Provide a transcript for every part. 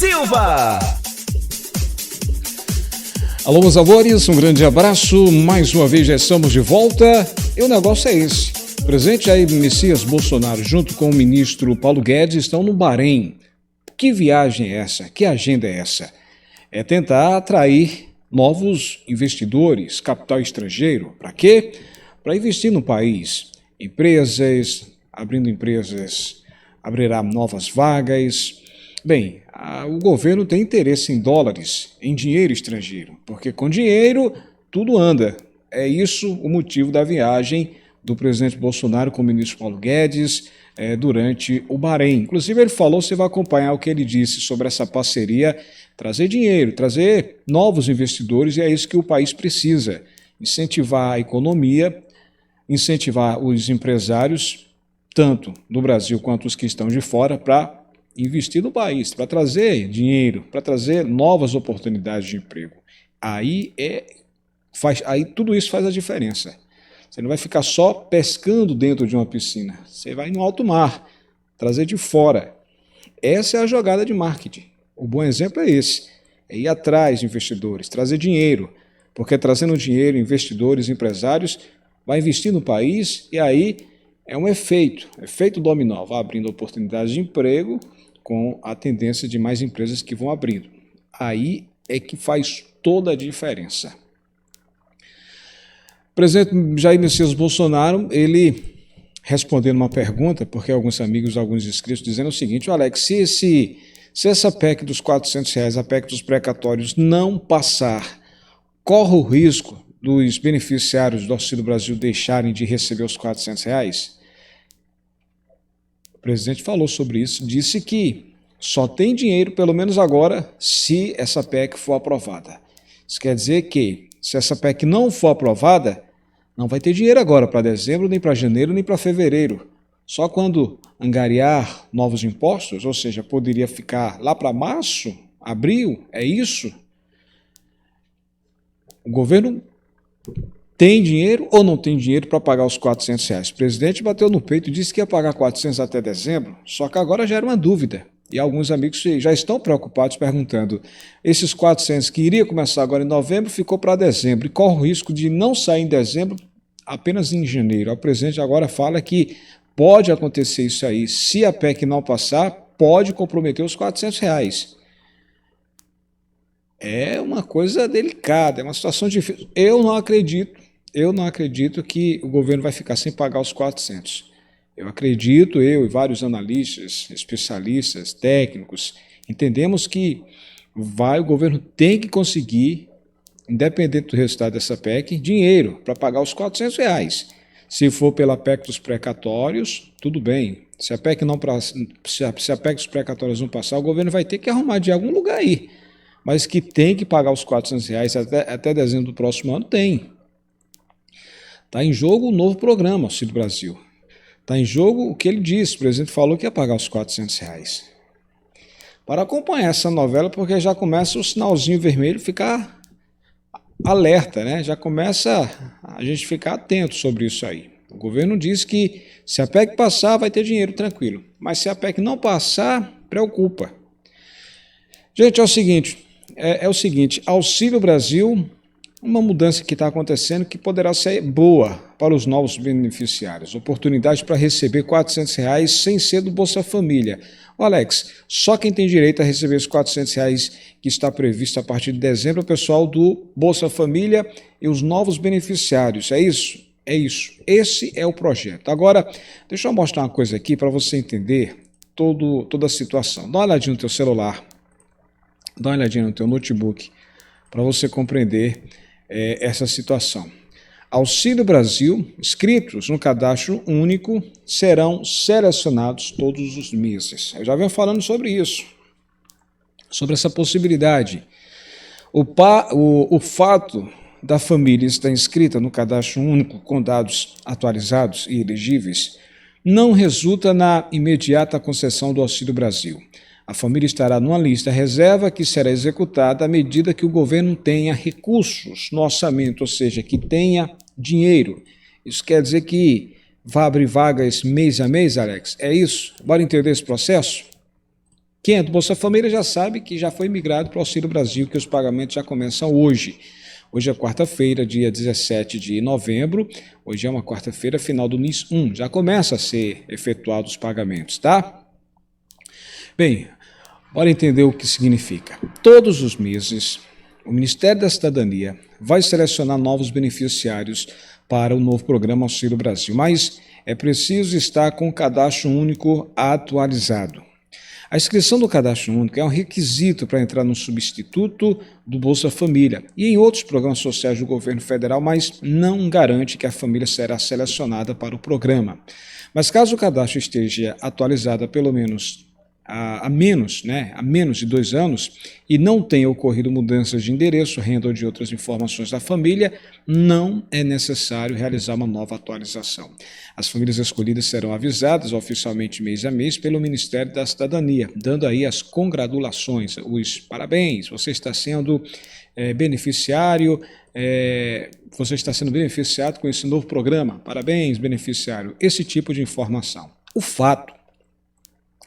Silva. Alô, meus amores, um grande abraço. Mais uma vez já estamos de volta e o negócio é esse. O presidente Jair Messias Bolsonaro, junto com o ministro Paulo Guedes, estão no Bahrein. Que viagem é essa? Que agenda é essa? É tentar atrair novos investidores, capital estrangeiro. Para quê? Para investir no país. Abrindo empresas, abrirá novas vagas. Bem, o governo tem interesse em dólares, em dinheiro estrangeiro, porque com dinheiro tudo anda. É isso o motivo da viagem do presidente Bolsonaro com o ministro Paulo Guedes durante o Bahrein. Inclusive ele falou, você vai acompanhar o que ele disse sobre essa parceria, trazer dinheiro, trazer novos investidores, e é isso que o país precisa. Incentivar a economia, incentivar os empresários, tanto do Brasil quanto os que estão de fora, para investir no país, para trazer dinheiro, para trazer novas oportunidades de emprego. Aí tudo isso faz a diferença. Você não vai ficar só pescando dentro de uma piscina, você vai no alto mar, trazer de fora. Essa é a jogada de marketing. O bom exemplo é esse, é ir atrás de investidores, trazer dinheiro, porque trazendo dinheiro, investidores, empresários, vai investir no país e aí é um efeito dominó, vai abrindo oportunidades de emprego com a tendência de mais empresas que vão abrindo. Aí é que faz toda a diferença. O presidente Jair Messias Bolsonaro, ele respondendo uma pergunta, porque alguns amigos, alguns inscritos, dizendo o seguinte: Alex, se essa PEC dos R$400, a PEC dos precatórios, não passar, corre o risco dos beneficiários do Auxílio Brasil deixarem de receber os R$400? O presidente falou sobre isso, disse que só tem dinheiro, pelo menos agora, se essa PEC for aprovada. Isso quer dizer que, se essa PEC não for aprovada, não vai ter dinheiro agora para dezembro, nem para janeiro, nem para fevereiro. Só quando angariar novos impostos, ou seja, poderia ficar lá para março, abril, é isso? O governo tem dinheiro ou não tem dinheiro para pagar os R$400? O presidente bateu no peito e disse que ia pagar 400 até dezembro, só que agora já era uma dúvida. E alguns amigos já estão preocupados, perguntando, esses 400 que iria começar agora em novembro, ficou para dezembro, e corre o risco de não sair em dezembro, apenas em janeiro. O presidente agora fala que pode acontecer isso aí, se a PEC não passar, pode comprometer os R$400. É uma coisa delicada, é uma situação difícil. Eu não acredito que o governo vai ficar sem pagar os 400. Eu e vários analistas, especialistas, técnicos, entendemos que o governo tem que conseguir, independente do resultado dessa PEC, dinheiro para pagar os R$400. Se for pela PEC dos precatórios, tudo bem. Se a PEC dos precatórios não passar, o governo vai ter que arrumar de algum lugar aí. Mas que tem que pagar os R$400 até dezembro do próximo ano, tem. Está em jogo o novo programa Auxílio Brasil. Está em jogo o que ele disse, o presidente falou que ia pagar os R$400. Para acompanhar essa novela, porque já começa o sinalzinho vermelho ficar alerta, né? Já começa a gente ficar atento sobre isso aí. O governo diz que se a PEC passar, vai ter dinheiro, tranquilo. Mas se a PEC não passar, preocupa. Gente, é o seguinte, Auxílio Brasil, uma mudança que está acontecendo que poderá ser boa para os novos beneficiários. Oportunidade para receber R$400 sem ser do Bolsa Família. Alex, só quem tem direito a receber os R$400 que está previsto a partir de dezembro é o pessoal do Bolsa Família e os novos beneficiários. É isso? É isso. Esse é o projeto. Agora, deixa eu mostrar uma coisa aqui para você entender toda a situação. Dá uma olhadinha no teu celular, dá uma olhadinha no teu notebook para você compreender essa situação. Auxílio Brasil, inscritos no cadastro único, serão selecionados todos os meses. Eu já venho falando sobre isso, sobre essa possibilidade. O fato da família estar inscrita no cadastro único com dados atualizados e elegíveis não resulta na imediata concessão do Auxílio Brasil. A família estará numa lista reserva que será executada à medida que o governo tenha recursos no orçamento, ou seja, que tenha dinheiro. Isso quer dizer que vai abrir vagas mês a mês, Alex? É isso? Bora entender esse processo? Quem é do Bolsa Família já sabe que já foi migrado para o Auxílio Brasil, que os pagamentos já começam hoje. Hoje é quarta-feira, dia 17 de novembro. Hoje é uma quarta-feira, final do NIS 1. Já começa a ser efetuados os pagamentos, tá? Bem, bora entender o que significa. Todos os meses, o Ministério da Cidadania vai selecionar novos beneficiários para o novo programa Auxílio Brasil, mas é preciso estar com o cadastro único atualizado. A inscrição do cadastro único é um requisito para entrar no substituto do Bolsa Família e em outros programas sociais do governo federal, mas não garante que a família será selecionada para o programa. Mas caso o cadastro esteja atualizado há pelo menos a menos de 2 anos e não tenha ocorrido mudanças de endereço, renda ou de outras informações da família, não é necessário realizar uma nova atualização. As famílias escolhidas serão avisadas oficialmente mês a mês pelo Ministério da Cidadania, dando aí as congratulações, os parabéns, você está sendo beneficiário, você está sendo beneficiado com esse novo programa, parabéns, beneficiário, esse tipo de informação. O fato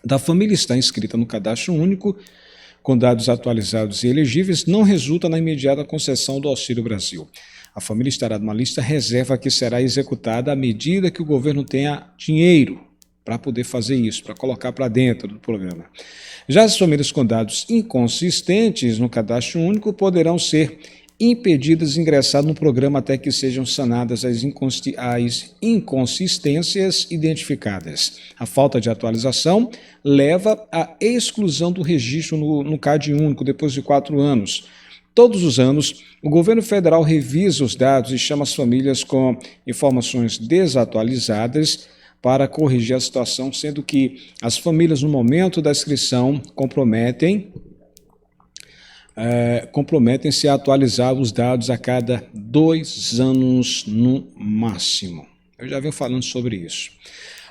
da família estar inscrita no cadastro único, com dados atualizados e elegíveis, não resulta na imediata concessão do Auxílio Brasil. A família estará numa lista reserva que será executada à medida que o governo tenha dinheiro para poder fazer isso, para colocar para dentro do programa. Já as famílias com dados inconsistentes no cadastro único poderão ser impedidas de ingressar no programa até que sejam sanadas as inconsistências identificadas. A falta de atualização leva à exclusão do registro no CAD único depois de 4 anos. Todos os anos, o governo federal revisa os dados e chama as famílias com informações desatualizadas para corrigir a situação, sendo que as famílias, no momento da inscrição, comprometem-se a atualizar os dados a cada 2 anos no máximo. Eu já venho falando sobre isso.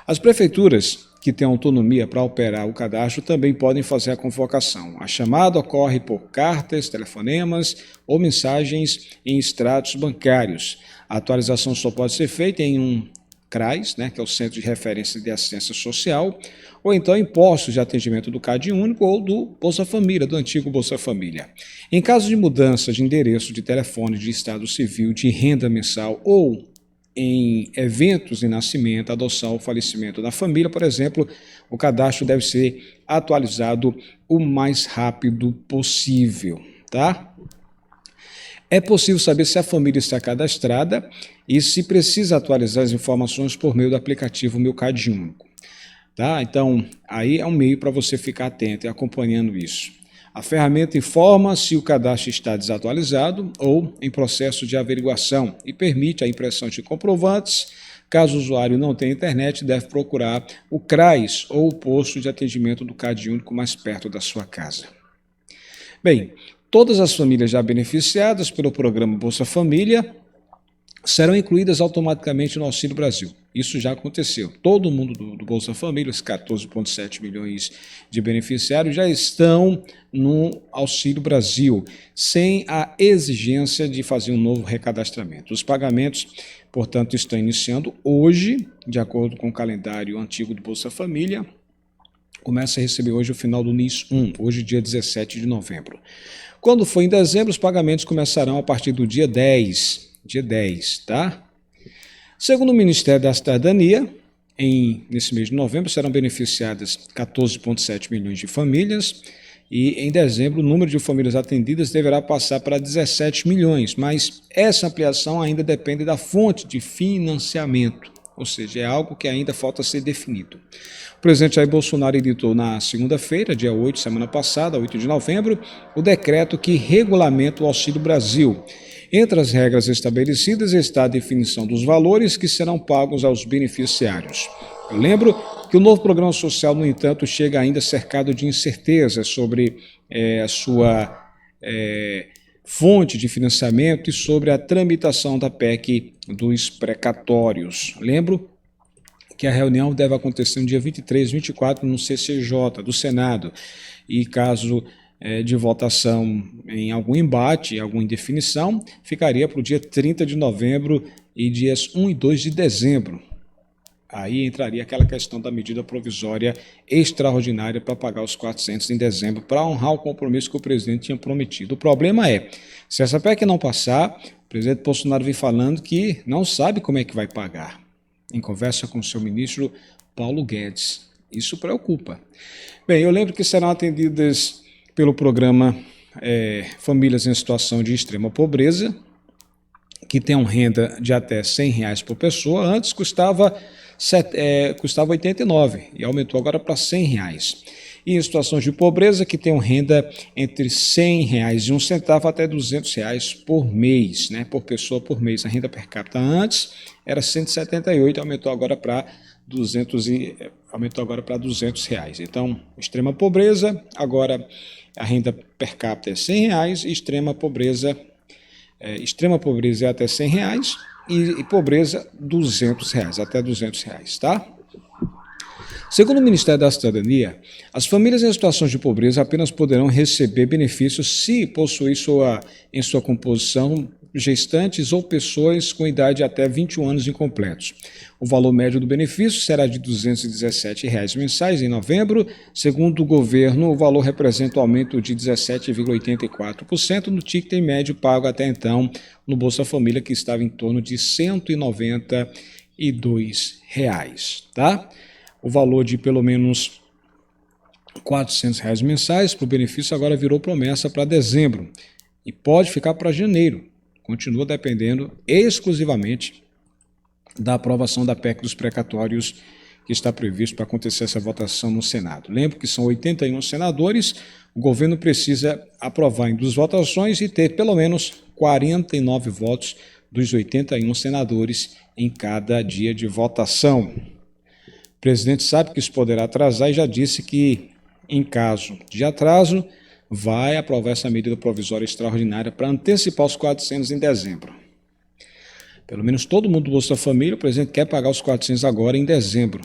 As prefeituras que têm autonomia para operar o cadastro também podem fazer a convocação. A chamada ocorre por cartas, telefonemas ou mensagens em extratos bancários. A atualização só pode ser feita em um CRAS, que é o Centro de Referência de Assistência Social, ou então em postos de atendimento do CAD único ou do Bolsa Família, do antigo Bolsa Família. Em caso de mudança de endereço, de telefone, de estado civil, de renda mensal ou em eventos de nascimento, adoção ou falecimento da família, por exemplo, o cadastro deve ser atualizado o mais rápido possível, tá? É possível saber se a família está cadastrada e se precisa atualizar as informações por meio do aplicativo Meu CAD único. Tá? Então, aí é um meio para você ficar atento e acompanhando isso. A ferramenta informa se o cadastro está desatualizado ou em processo de averiguação e permite a impressão de comprovantes. Caso o usuário não tenha internet, deve procurar o CRAS ou o posto de atendimento do CAD único mais perto da sua casa. Bem, todas as famílias já beneficiadas pelo programa Bolsa Família serão incluídas automaticamente no Auxílio Brasil. Isso já aconteceu. Todo mundo do Bolsa Família, os 14,7 milhões de beneficiários, já estão no Auxílio Brasil, sem a exigência de fazer um novo recadastramento. Os pagamentos, portanto, estão iniciando hoje, de acordo com o calendário antigo do Bolsa Família. Começa a receber hoje o final do NIS 1, hoje dia 17 de novembro. Quando for em dezembro, os pagamentos começarão a partir do dia 10, tá? Segundo o Ministério da Cidadania, nesse mês de novembro serão beneficiadas 14,7 milhões de famílias e em dezembro o número de famílias atendidas deverá passar para 17 milhões, mas essa ampliação ainda depende da fonte de financiamento, ou seja, é algo que ainda falta ser definido. O presidente Jair Bolsonaro editou na segunda-feira, dia 8, semana passada, 8 de novembro, o decreto que regulamenta o Auxílio Brasil. Entre as regras estabelecidas está a definição dos valores que serão pagos aos beneficiários. Eu lembro que o novo programa social, no entanto, chega ainda cercado de incertezas sobre a sua fonte de financiamento e sobre a tramitação da PEC dos precatórios. Lembro que a reunião deve acontecer no dia 23, 24 no CCJ do Senado e caso de votação em algum embate, alguma indefinição, ficaria para o dia 30 de novembro e dias 1 e 2 de dezembro. Aí entraria aquela questão da medida provisória extraordinária para pagar os 400 em dezembro, para honrar o compromisso que o presidente tinha prometido. O problema é, se essa PEC não passar, o presidente Bolsonaro vem falando que não sabe como é que vai pagar, em conversa com o seu ministro Paulo Guedes. Isso preocupa. Bem, eu lembro que serão atendidas pelo programa Famílias em Situação de Extrema Pobreza, que tenham renda de até R$100 por pessoa. Antes custava R$ 89 e aumentou agora para R$100. E em situações de pobreza que tenham renda entre R$100,01 até R$200 por mês, né, por pessoa por mês. A renda per capita antes era 178, aumentou agora para R$200. Então, extrema pobreza, agora a renda per capita é R$100 e extrema pobreza é até R$100 e pobreza R$200, até R$200, tá? Segundo o Ministério da Cidadania, as famílias em situações de pobreza apenas poderão receber benefícios se possuir em sua composição gestantes ou pessoas com idade até 21 anos incompletos. O valor médio do benefício será de R$ 217 mensais em novembro. Segundo o governo, o valor representa um aumento de 17,84% no ticket médio pago até então no Bolsa Família, que estava em torno de R$ 192, tá? O valor de pelo menos R$ 400 mensais para o benefício agora virou promessa para dezembro e pode ficar para janeiro. Continua dependendo exclusivamente da aprovação da PEC dos precatórios, que está previsto para acontecer essa votação no Senado. Lembro que são 81 senadores, o governo precisa aprovar em 2 votações e ter pelo menos 49 votos dos 81 senadores em cada dia de votação. O presidente sabe que isso poderá atrasar e já disse que, em caso de atraso, vai aprovar essa medida provisória extraordinária para antecipar os 400 em dezembro. Pelo menos todo mundo do Bolsa Família, o presidente quer pagar os 400 agora em dezembro.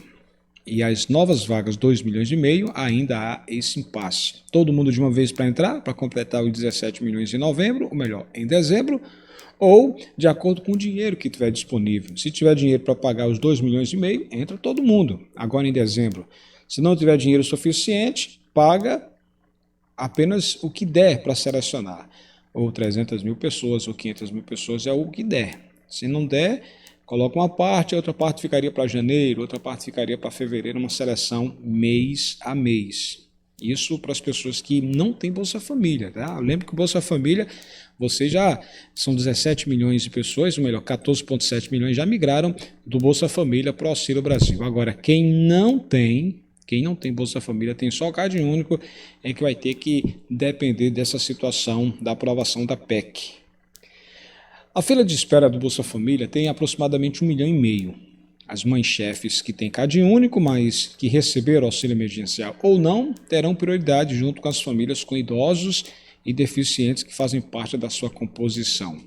E as novas vagas, 2,5 milhões, ainda há esse impasse. Todo mundo de uma vez para entrar, para completar os 17 milhões em novembro, ou melhor, em dezembro, ou de acordo com o dinheiro que tiver disponível. Se tiver dinheiro para pagar os 2,5 milhões, entra todo mundo, agora em dezembro. Se não tiver dinheiro suficiente, paga apenas o que der para selecionar. Ou 300 mil pessoas, ou 500 mil pessoas, é o que der. Se não der, coloca uma parte, a outra parte ficaria para janeiro, outra parte ficaria para fevereiro, uma seleção mês a mês. Isso para as pessoas que não têm Bolsa Família, tá? Lembro que o Bolsa Família, são 17 milhões de pessoas, ou melhor, 14,7 milhões já migraram do Bolsa Família para o Auxílio Brasil. Agora, quem não tem Bolsa Família, tem só o Cadinho Único, é que vai ter que depender dessa situação da aprovação da PEC. A fila de espera do Bolsa Família tem aproximadamente 1,5 milhão. As mães-chefes que têm Cadinho Único, mas que receberam auxílio emergencial ou não, terão prioridade junto com as famílias com idosos e deficientes que fazem parte da sua composição.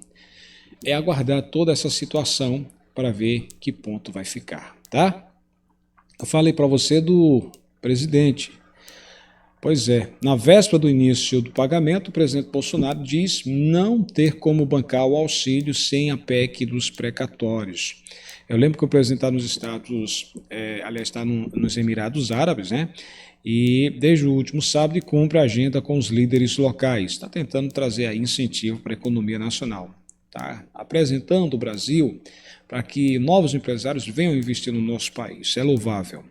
É aguardar toda essa situação para ver que ponto vai ficar, tá? Eu falei para você do presidente. Pois é, na véspera do início do pagamento, o presidente Bolsonaro diz não ter como bancar o auxílio sem a PEC dos precatórios. Eu lembro que o presidente está nos está nos Emirados Árabes, né? E desde o último sábado cumpre a agenda com os líderes locais. Está tentando trazer aí incentivo para a economia nacional. Tá apresentando o Brasil para que novos empresários venham investir no nosso país. É louvável.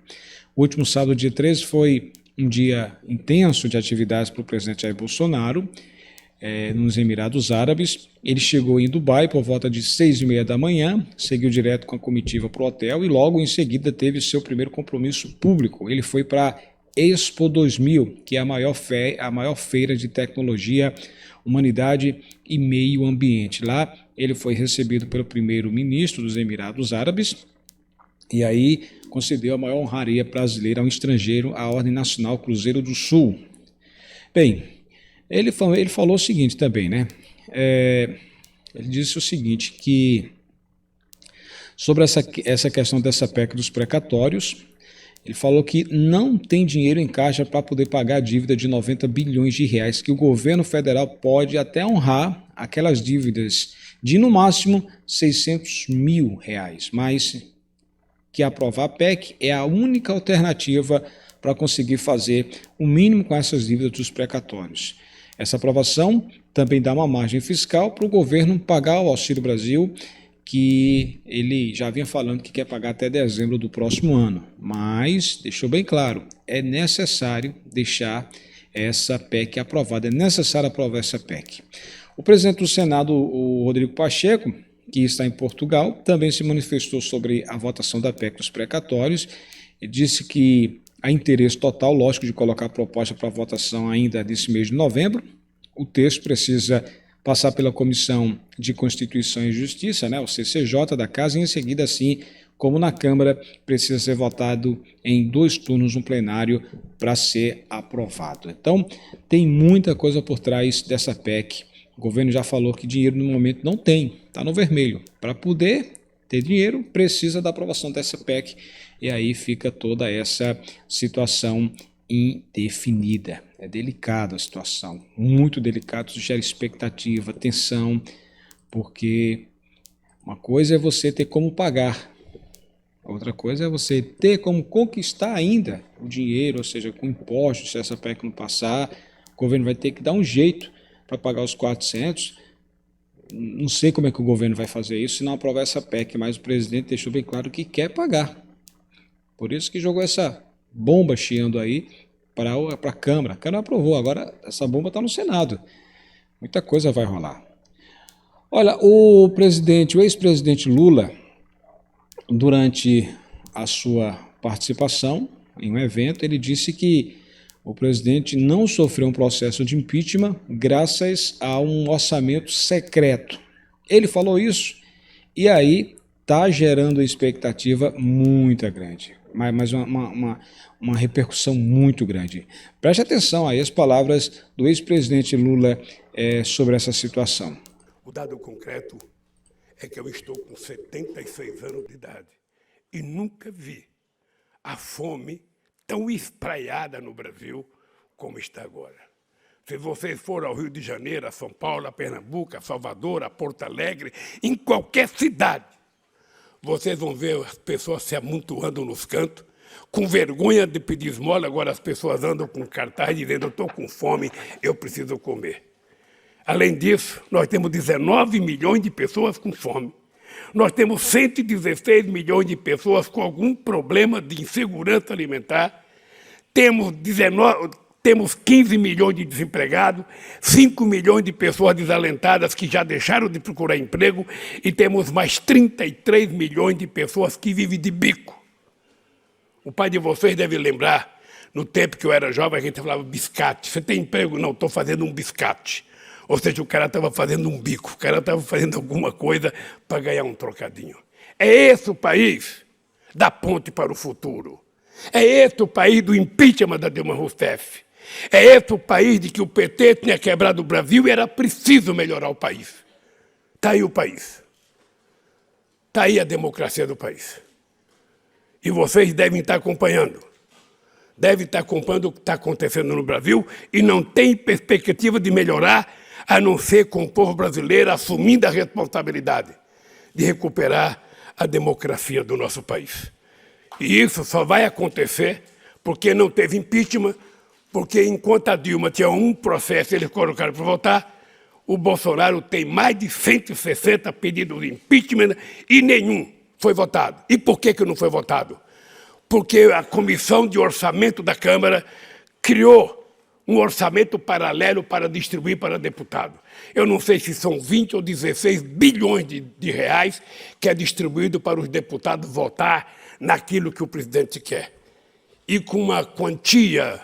O último sábado, dia 13, foi um dia intenso de atividades para o presidente Jair Bolsonaro, nos Emirados Árabes. Ele chegou em Dubai por volta de 6h30 da manhã, seguiu direto com a comitiva para o hotel e logo em seguida teve seu primeiro compromisso público. Ele foi para a Expo 2000, que é a maior feira de tecnologia, humanidade e meio ambiente. Lá ele foi recebido pelo primeiro-ministro dos Emirados Árabes e aí concedeu a maior honraria brasileira a um estrangeiro, a Ordem Nacional Cruzeiro do Sul. Bem, ele falou o seguinte também, né? Ele disse o seguinte, que sobre essa questão dessa PEC dos precatórios, ele falou que não tem dinheiro em caixa para poder pagar a dívida de 90 bilhões de reais, que o governo federal pode até honrar aquelas dívidas de, no máximo, 600 mil reais, mas que aprovar a PEC é a única alternativa para conseguir fazer o mínimo com essas dívidas dos precatórios. Essa aprovação também dá uma margem fiscal para o governo pagar o Auxílio Brasil, que ele já vinha falando que quer pagar até dezembro do próximo ano. Mas, deixou bem claro, é necessário deixar essa PEC aprovada, é necessário aprovar essa PEC. O presidente do Senado, o Rodrigo Pacheco, que está em Portugal, também se manifestou sobre a votação da PEC dos precatórios e disse que há interesse total, lógico, de colocar a proposta para votação ainda nesse mês de novembro. O texto precisa passar pela Comissão de Constituição e Justiça, o CCJ da Casa, e em seguida, assim como na Câmara, precisa ser votado em 2 turnos no plenário para ser aprovado. Então, tem muita coisa por trás dessa PEC. O governo já falou que dinheiro no momento não tem, está no vermelho. Para poder ter dinheiro, precisa da aprovação dessa PEC, e aí fica toda essa situação indefinida. É delicada a situação, muito delicado, isso gera expectativa, tensão, porque uma coisa é você ter como pagar, outra coisa é você ter como conquistar ainda o dinheiro, ou seja, com impostos, se essa PEC não passar, o governo vai ter que dar um jeito para pagar os 400. Não sei como é que o governo vai fazer isso se não aprovar essa PEC, mas o presidente deixou bem claro que quer pagar. Por isso que jogou essa bomba chiando aí para a Câmara. A Câmara aprovou, agora essa bomba está no Senado. Muita coisa vai rolar. Olha, o ex-presidente Lula, durante a sua participação em um evento, ele disse que o presidente não sofreu um processo de impeachment graças a um orçamento secreto. Ele falou isso e aí está gerando expectativa muito grande, mas uma repercussão muito grande. Preste atenção aí as palavras do ex-presidente Lula sobre essa situação. O dado concreto é que eu estou com 76 anos de idade e nunca vi a fome tão espraiada no Brasil como está agora. Se vocês forem ao Rio de Janeiro, a São Paulo, a Pernambuco, a Salvador, a Porto Alegre, em qualquer cidade, vocês vão ver as pessoas se amontoando nos cantos, com vergonha de pedir esmola. Agora as pessoas andam com cartaz dizendo: eu estou com fome, eu preciso comer. Além disso, nós temos 19 milhões de pessoas com fome. Nós temos 116 milhões de pessoas com algum problema de insegurança alimentar. Temos 15 milhões de desempregados, 5 milhões de pessoas desalentadas que já deixaram de procurar emprego e temos mais 33 milhões de pessoas que vivem de bico. O pai de vocês deve lembrar, no tempo que eu era jovem, a gente falava biscate. Você tem emprego? Não, estou fazendo um biscate. Ou seja, o cara estava fazendo um bico, o cara estava fazendo alguma coisa para ganhar um trocadinho. É esse o país da ponte para o futuro. É esse o país do impeachment da Dilma Rousseff. É esse o país de que o PT tinha quebrado o Brasil e era preciso melhorar o país. Está aí o país. Está aí a democracia do país. E vocês devem estar acompanhando. Devem estar acompanhando o que está acontecendo no Brasil e não tem perspectiva de melhorar, a não ser com o povo brasileiro assumindo a responsabilidade de recuperar a democracia do nosso país. E isso só vai acontecer porque não teve impeachment, porque enquanto a Dilma tinha um processo e eles colocaram para votar, o Bolsonaro tem mais de 160 pedidos de impeachment e nenhum foi votado. E por que não foi votado? Porque a Comissão de Orçamento da Câmara criou um orçamento paralelo para distribuir para deputado. Eu não sei se são 20 ou 16 bilhões de reais que é distribuído para os deputados votar naquilo que o presidente quer. E com uma quantia,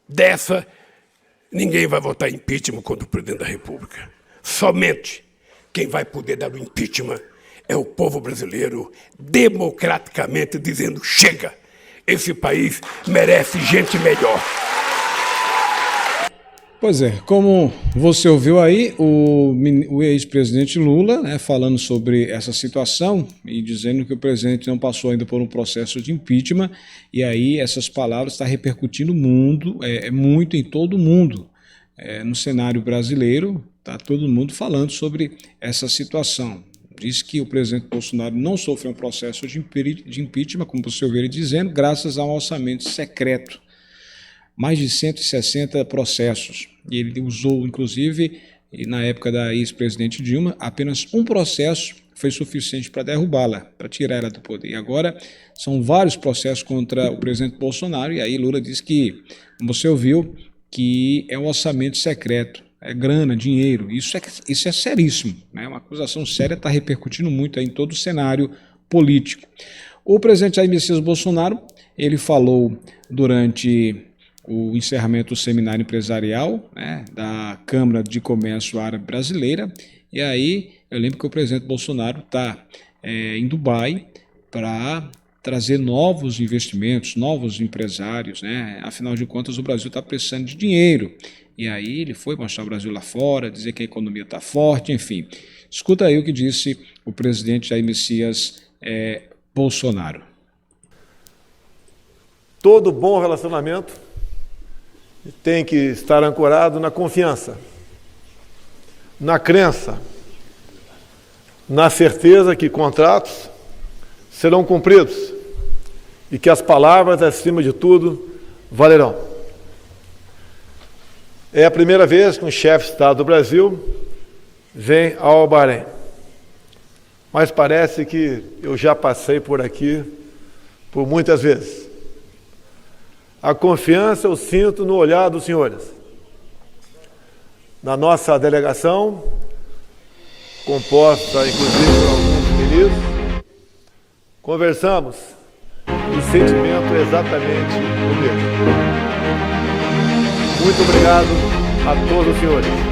dessa, ninguém vai votar impeachment contra o presidente da República. Somente quem vai poder dar o impeachment é o povo brasileiro, democraticamente dizendo: chega, esse país merece gente melhor. Pois é, como você ouviu aí, o ex-presidente Lula, falando sobre essa situação e dizendo que o presidente não passou ainda por um processo de impeachment, e aí essas palavras estão repercutindo muito em todo o mundo. No cenário brasileiro, está todo mundo falando sobre essa situação. Diz que o presidente Bolsonaro não sofreu um processo de impeachment, como você ouviu ele dizendo, graças a um orçamento secreto. Mais de 160 processos. E ele usou, inclusive, na época da ex-presidente Dilma, apenas um processo foi suficiente para derrubá-la, para tirar ela do poder. E agora são vários processos contra o presidente Bolsonaro, e aí Lula diz que, como você ouviu, que é um orçamento secreto, é grana, dinheiro. Isso é seríssimo, né? Uma acusação séria, está repercutindo muito aí em todo o cenário político. O presidente Jair Messias Bolsonaro, ele falou durante o encerramento do seminário empresarial, né, da Câmara de Comércio Árabe Brasileira, e aí eu lembro que o presidente Bolsonaro está em Dubai para trazer novos investimentos, novos empresários, né? Afinal de contas o Brasil está precisando de dinheiro, e aí ele foi mostrar o Brasil lá fora, dizer que a economia está forte, enfim. Escuta aí o que disse o presidente Jair Messias Bolsonaro. Todo bom relacionamento tem que estar ancorado na confiança, na crença, na certeza que contratos serão cumpridos e que as palavras, acima de tudo, valerão. É a primeira vez que um chefe de Estado do Brasil vem ao Bahrein. Mas parece que eu já passei por aqui por muitas vezes. A confiança eu sinto no olhar dos senhores. Na nossa delegação, composta inclusive por alguns ministros, conversamos e o sentimento é exatamente o mesmo. Muito obrigado a todos os senhores.